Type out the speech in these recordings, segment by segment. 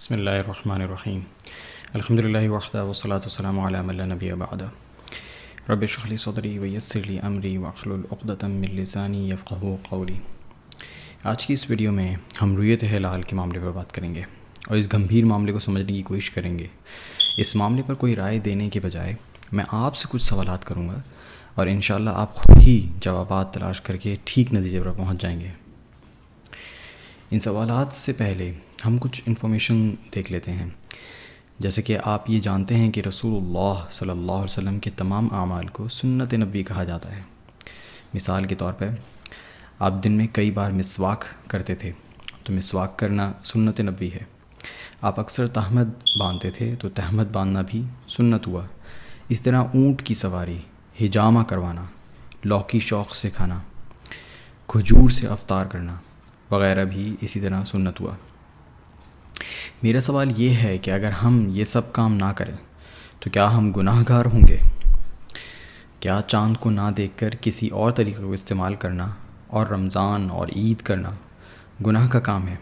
بسم اللہ الرحمن الرحیم الحمد للہ وحدہ والصلاۃ والسلام علی من لا نبی بعدہ رب اشرح لی صدری ویسر لی امری واحلل عقدۃ من لسانی یفقہوا قولی۔ آج کی اس ویڈیو میں ہم رویت ہلال کے معاملے پر بات کریں گے اور اس گمبھیر معاملے کو سمجھنے کی کوشش کریں گے۔ اس معاملے پر کوئی رائے دینے کے بجائے میں آپ سے کچھ سوالات کروں گا اور انشاءاللہ آپ خود ہی جوابات تلاش کر کے ٹھیک نتیجے پر پہنچ جائیں گے۔ ان سوالات سے پہلے ہم کچھ انفارمیشن دیکھ لیتے ہیں، جیسے کہ آپ یہ جانتے ہیں کہ رسول اللہ صلی اللہ علیہ وسلم کے تمام اعمال کو سنت نبوی کہا جاتا ہے۔ مثال کے طور پہ آپ دن میں کئی بار مسواک کرتے تھے تو مسواک کرنا سنت نبوی ہے۔ آپ اکثر تہمد باندھتے تھے تو تہمد باندھنا بھی سنت ہوا۔ اس طرح اونٹ کی سواری، حجامہ کروانا، لوکی شوق سے کھانا، کھجور سے افطار کرنا وغیرہ بھی اسی طرح سنت ہوا۔ میرا سوال یہ ہے کہ اگر ہم یہ سب کام نہ کریں تو کیا ہم گناہ گار ہوں گے؟ کیا چاند کو نہ دیکھ کر کسی اور طریقے کو استعمال کرنا اور رمضان اور عید کرنا گناہ کا کام ہے؟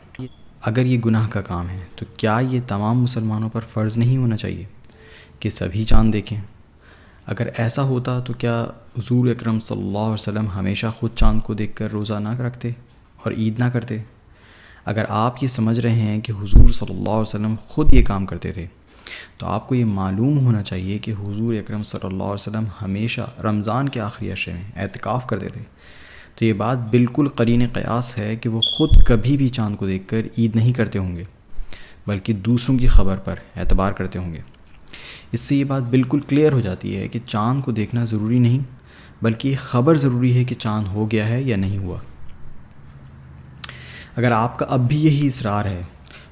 اگر یہ گناہ کا کام ہے تو کیا یہ تمام مسلمانوں پر فرض نہیں ہونا چاہیے کہ سبھی چاند دیکھیں؟ اگر ایسا ہوتا تو کیا حضور اکرم صلی اللہ علیہ وسلم ہمیشہ خود چاند کو دیکھ کر روزہ نہ رکھتے اور عید نہ کرتے؟ اگر آپ یہ سمجھ رہے ہیں کہ حضور صلی اللہ علیہ وسلم خود یہ کام کرتے تھے تو آپ کو یہ معلوم ہونا چاہیے کہ حضور اکرم صلی اللہ علیہ وسلم ہمیشہ رمضان کے آخری عشرے میں اعتکاف کرتے تھے۔ تو یہ بات بالکل قرین قیاس ہے کہ وہ خود کبھی بھی چاند کو دیکھ کر عید نہیں کرتے ہوں گے، بلکہ دوسروں کی خبر پر اعتبار کرتے ہوں گے۔ اس سے یہ بات بالکل کلیئر ہو جاتی ہے کہ چاند کو دیکھنا ضروری نہیں، بلکہ یہ خبر ضروری ہے کہ چاند ہو گیا ہے یا نہیں ہوا۔ اگر آپ کا اب بھی یہی اصرار ہے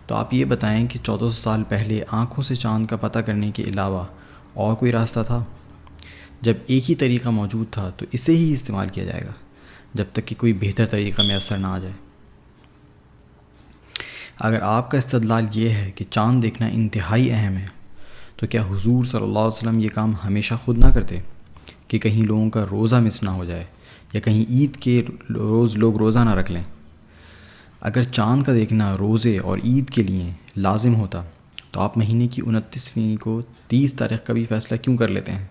تو آپ یہ بتائیں کہ 1400 سال پہلے آنکھوں سے چاند کا پتہ کرنے کے علاوہ اور کوئی راستہ تھا؟ جب ایک ہی طریقہ موجود تھا تو اسے ہی استعمال کیا جائے گا جب تک کہ کوئی بہتر طریقہ میسر نہ آ جائے۔ اگر آپ کا استدلال یہ ہے کہ چاند دیکھنا انتہائی اہم ہے تو کیا حضور صلی اللہ علیہ وسلم یہ کام ہمیشہ خود نہ کرتے کہ کہیں لوگوں کا روزہ مس نہ ہو جائے یا کہیں عید کے روز لوگ روزہ نہ رکھ لیں؟ اگر چاند کا دیکھنا روزے اور عید کے لیے لازم ہوتا تو آپ مہینے کی 29ویں کو 30 تاریخ کا بھی فیصلہ کیوں کر لیتے ہیں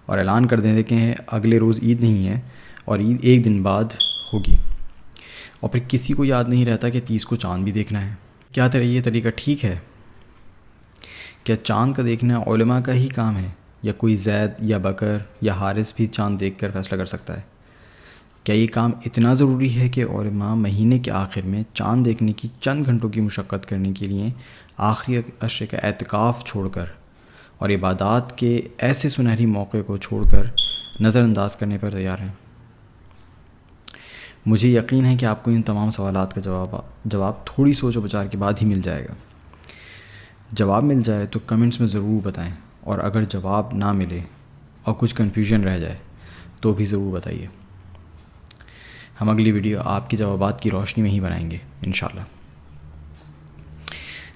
اور اعلان کر دیتے کہ اگلے روز عید نہیں ہے اور عید ایک دن بعد ہوگی، اور پھر کسی کو یاد نہیں رہتا کہ 30 کو چاند بھی دیکھنا ہے؟ کیا یہ طریقہ ٹھیک ہے؟ کیا چاند کا دیکھنا علماء کا ہی کام ہے یا کوئی زید یا بکر یا حارث بھی چاند دیکھ کر فیصلہ کر سکتا ہے؟ کیا یہ کام اتنا ضروری ہے کہ علماء مہینے کے آخر میں چاند دیکھنے کی چند گھنٹوں کی مشقت کرنے کے لیے آخری عشرے کا اعتکاف چھوڑ کر اور عبادات کے ایسے سنہری موقع کو چھوڑ کر نظر انداز کرنے پر تیار ہیں؟ مجھے یقین ہے کہ آپ کو ان تمام سوالات کا جواب تھوڑی سوچ و بچار کے بعد ہی مل جائے گا۔ جواب مل جائے تو کمنٹس میں ضرور بتائیں، اور اگر جواب نہ ملے اور کچھ کنفیوژن رہ جائے تو بھی ضرور بتائیے۔ ہم اگلی ویڈیو آپ کی جوابات کی روشنی میں ہی بنائیں گے انشاءاللہ۔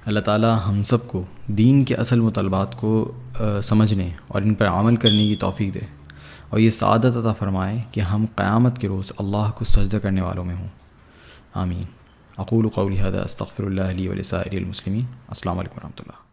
اللہ تعالی ہم سب کو دین کے اصل مطالبات کو سمجھنے اور ان پر عمل کرنے کی توفیق دے، اور یہ سعادت عطا فرمائے کہ ہم قیامت کے روز اللہ کو سجدہ کرنے والوں میں ہوں۔ آمین۔ اقول قولی ھذا استغفر اللہ لی ولسائر المسلمین۔ السلام علیکم ورحمۃ اللہ۔